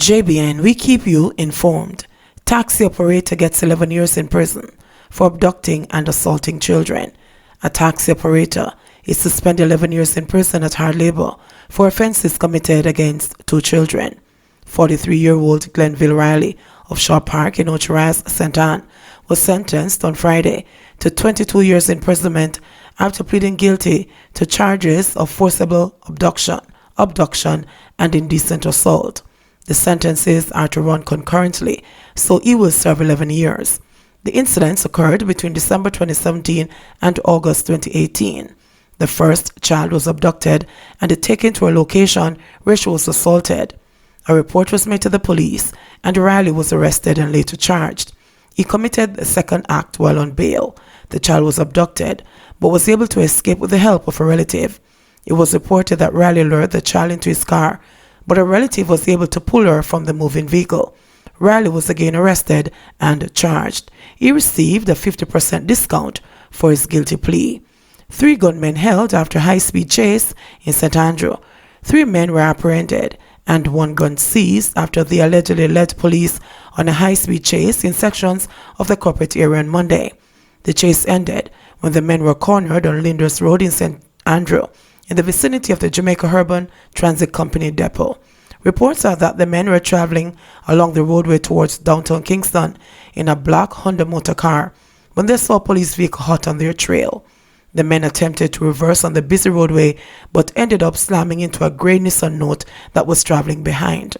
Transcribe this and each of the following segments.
JBN, we keep you informed. Taxi operator gets 11 years in prison for abducting and assaulting children. A taxi operator is suspended 11 years in prison at hard labor for offences committed against two children. 43-year-old Glenville Riley of Shaw Park in Ochiraz, St. Anne, was sentenced on Friday to 22 years imprisonment after pleading guilty to charges of forcible abduction, and indecent assault. The sentences are to run concurrently, so he will serve 11 years. The incidents occurred between December 2017 and August 2018. The first child was abducted and taken to a location where she was assaulted. A report was made to the police, and Riley was arrested and later charged. He committed the second act while on bail. The child was abducted, but was able to escape with the help of a relative. It was reported that Riley lured the child into his car, but a relative was able to pull her from the moving vehicle. Riley was again arrested and charged. He received a 50% discount for his guilty plea. 3 gunmen held after high-speed chase in St. Andrew. 3 men were apprehended and 1 gun seized after they allegedly led police on a high-speed chase in sections of the corporate area on Monday. The chase ended when the men were cornered on Linders Road in St. Andrew, in the vicinity of the Jamaica Urban Transit Company depot. Reports are that the men were traveling along the roadway towards downtown Kingston in a black Honda motor car when they saw a police vehicle hot on their trail. The men attempted to reverse on the busy roadway but ended up slamming into a grey Nissan Note that was traveling behind.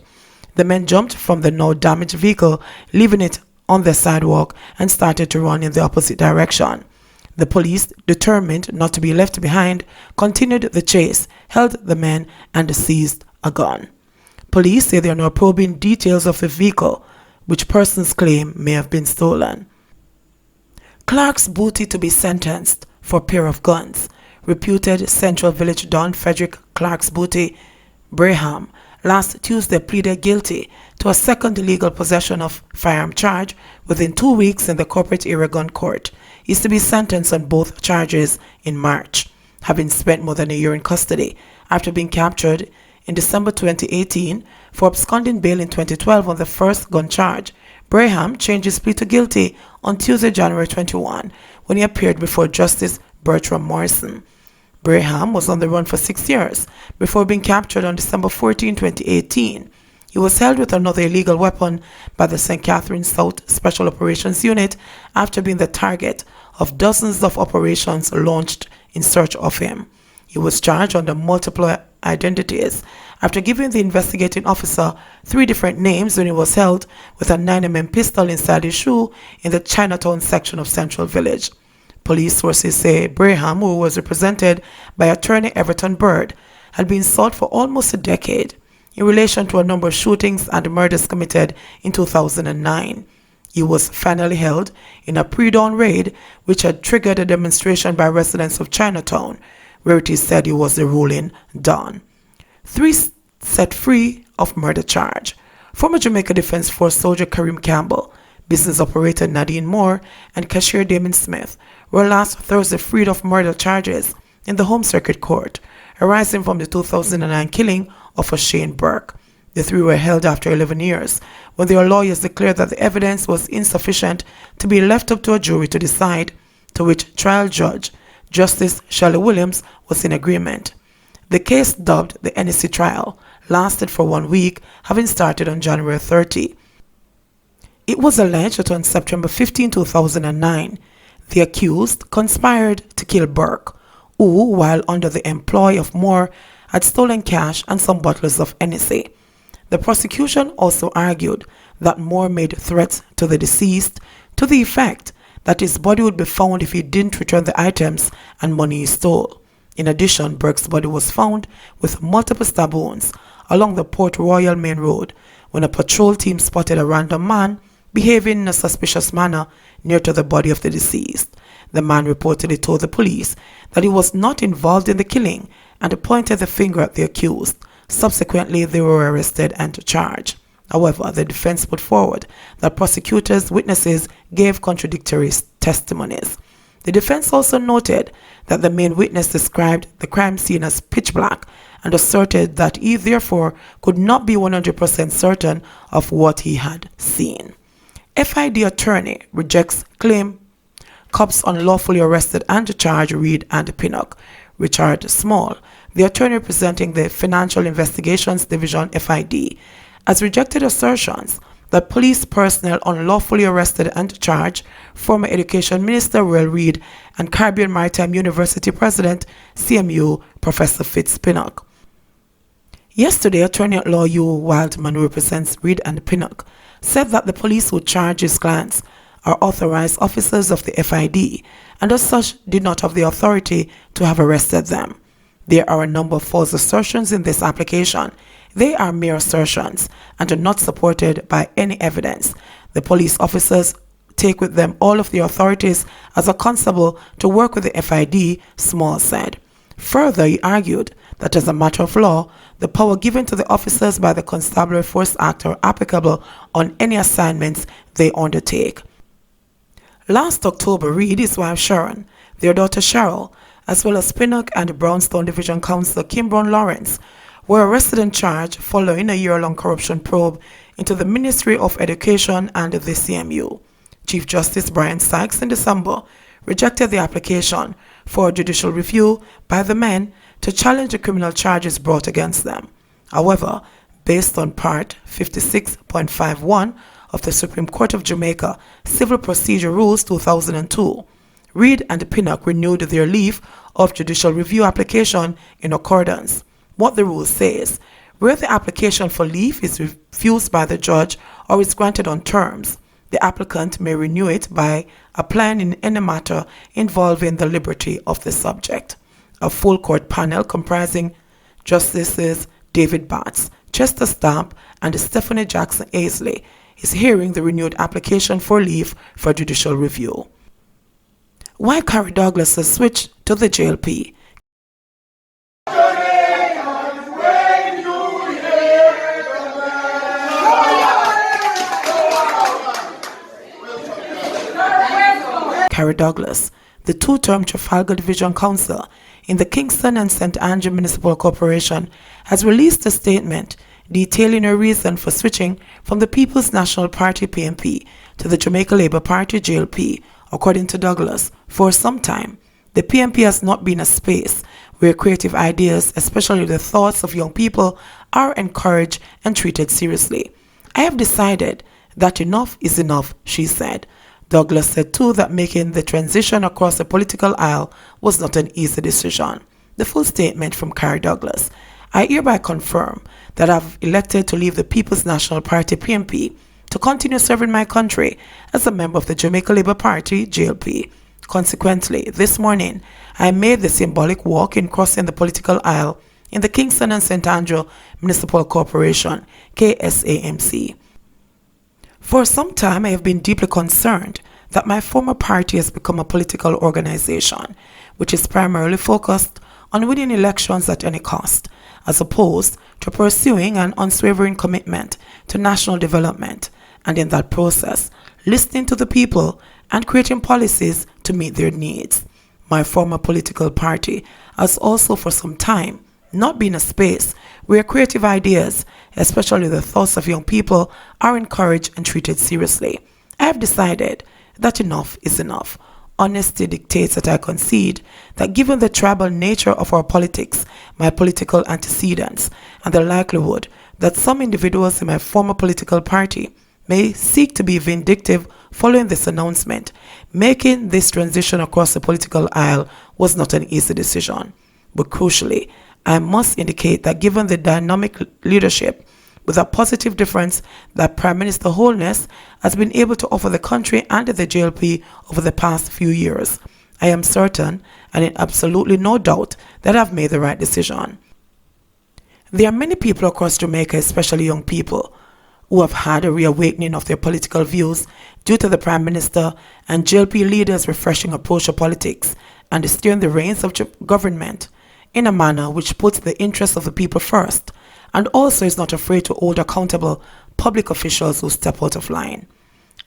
The men jumped from the now damaged vehicle, leaving it on the sidewalk, and started to run in the opposite direction. The police, determined not to be left behind, continued the chase, held the men, and seized a gun. Police say they are now probing details of the vehicle, which persons claim may have been stolen. Clark's booty to be sentenced for pair of guns. Reputed Central Village Don Frederick Clark's booty, Braham, last Tuesday pleaded guilty to a second illegal possession of firearm charge within 2 weeks in the corporate area gun court. He is to be sentenced on both charges in March, having spent more than a year in custody after being captured in December 2018 for absconding bail in 2012 on the first gun charge. Braham changed his plea to guilty on Tuesday, January 21, when he appeared before Justice Bertram Morrison. Braham was on the run for 6 years before being captured on December 14, 2018. He was held with another illegal weapon by the St. Catherine South Special Operations Unit after being the target of dozens of operations launched in search of him. He was charged under multiple identities after giving the investigating officer 3 different names when he was held with a 9mm pistol inside his shoe in the Chinatown section of Central Village. Police sources say Braham, who was represented by attorney Everton Bird, had been sought for almost a decade in relation to a number of shootings and murders committed in 2009. He was finally held in a pre-dawn raid which had triggered a demonstration by residents of Chinatown, where it is said he was the ruling Don. 3 set free of murder charge. Former Jamaica Defence Force soldier Karim Campbell, business operator Nadine Moore, and cashier Damon Smith were last Thursday freed of murder charges in the Home Circuit Court, arising from the 2009 killing of Shane Burke. The 3 were held after 11 years, when their lawyers declared that the evidence was insufficient to be left up to a jury to decide, to which trial judge Justice Shirley Williams was in agreement. The case, dubbed the NEC trial, lasted for 1 week, having started on January 30. It was alleged that on September 15, 2009, the accused conspired to kill Burke, who, while under the employ of Moore, had stolen cash and some bottles of NEC. The prosecution also argued that Moore made threats to the deceased to the effect that his body would be found if he didn't return the items and money he stole. In addition, Burke's body was found with multiple stab wounds along the Port Royal Main Road when a patrol team spotted a random man behaving in a suspicious manner near to the body of the deceased. The man reportedly told the police that he was not involved in the killing and pointed the finger at the accused. Subsequently, they were arrested and charged. However, the defense put forward that prosecutors' witnesses gave contradictory testimonies. The defense also noted that the main witness described the crime scene as pitch black and asserted that he therefore could not be 100% certain of what he had seen. FID attorney rejects claim cops unlawfully arrested and charged Reed and Pinnock. Richard Small, the attorney representing the Financial Investigations Division FID, has rejected assertions that police personnel unlawfully arrested and charged former Education Minister Will Reed and Caribbean Maritime University President CMU Professor Fitz Pinnock. Yesterday, attorney-at-law Hugh Wildman, who represents Reed and Pinnock, said that the police who charge his clients are authorized officers of the FID and as such did not have the authority to have arrested them. There are a number of false assertions in this application. They are mere assertions and are not supported by any evidence. The police officers take with them all of the authorities as a constable to work with the FID, Small said. Further, he argued that as a matter of law, the power given to the officers by the Constabulary Force Act are applicable on any assignments they undertake. Last October, Reed, his wife Sharon, their daughter Cheryl, as well as Pinnock and Brownstone Division Councillor Kimbrown Lawrence, were arrested and charged following a year-long corruption probe into the Ministry of Education and the CMU. Chief Justice Brian Sykes in December rejected the application for judicial review by the men to challenge the criminal charges brought against them. However, based on Part 56.51 of the Supreme Court of Jamaica Civil Procedure Rules 2002, Reed and Pinnock renewed their leave of judicial review application in accordance. What the rule says, where the application for leave is refused by the judge or is granted on terms, the applicant may renew it by applying in any matter involving the liberty of the subject. A full court panel comprising Justices David Batts, Chester Stamp, and Stephanie Jackson Aisley is hearing the renewed application for leave for judicial review. Why Kari Douglas has switched to the JLP? Kari Douglas, the two-term Trafalgar Division Councillor in the Kingston and St. Municipal Corporation, has released a statement detailing her reason for switching from the People's National Party PNP to the Jamaica Labour Party JLP. According to Douglas, for some time, the PNP has not been a space where creative ideas, especially the thoughts of young people, are encouraged and treated seriously. I have decided that enough is enough, she said. Douglas said too that making the transition across the political aisle was not an easy decision. The full statement from Kari Douglas. I hereby confirm that I have elected to leave the People's National Party PNP to continue serving my country as a member of the Jamaica Labour Party JLP. Consequently, this morning, I made the symbolic walk in crossing the political aisle in the Kingston and St. Municipal Corporation, KSAMC. For some time, I have been deeply concerned that my former party has become a political organization, which is primarily focused on winning elections at any cost, as opposed to pursuing an unswavering commitment to national development, and in that process, listening to the people and creating policies to meet their needs. My former political party has also for some time not been a space where creative ideas, especially the thoughts of young people, are encouraged and treated seriously. I have decided that enough is enough. Honesty dictates that I concede that given the tribal nature of our politics, my political antecedents, and the likelihood that some individuals in my former political party may seek to be vindictive following this announcement, making this transition across the political aisle was not an easy decision. But crucially, I must indicate that given the dynamic leadership with a positive difference that Prime Minister Holness has been able to offer the country and the JLP over the past few years, I am certain and in absolutely no doubt that I've made the right decision. There are many people across Jamaica, especially young people, who have had a reawakening of their political views due to the Prime Minister and JLP leaders' refreshing approach to politics and steering the reins of government in a manner which puts the interests of the people first, and also is not afraid to hold accountable public officials who step out of line.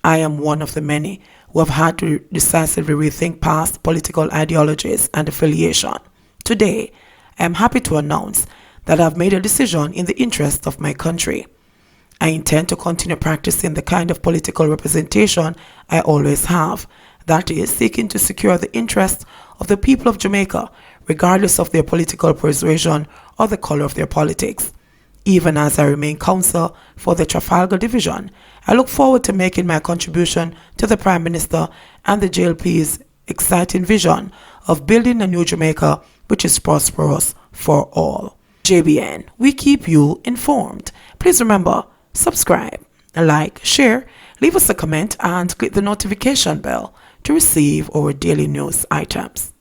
I am one of the many who have had to decisively rethink past political ideologies and affiliation. Today, I am happy to announce that I've made a decision in the interest of my country. I intend to continue practicing the kind of political representation I always have, that is, seeking to secure the interests of the people of Jamaica, regardless of their political persuasion or the color of their politics. Even as I remain counsel for the Trafalgar Division, I look forward to making my contribution to the Prime Minister and the JLP's exciting vision of building a new Jamaica which is prosperous for all. JBN, we keep you informed. Please remember, subscribe, like, share, leave us a comment and click the notification bell to receive our daily news items.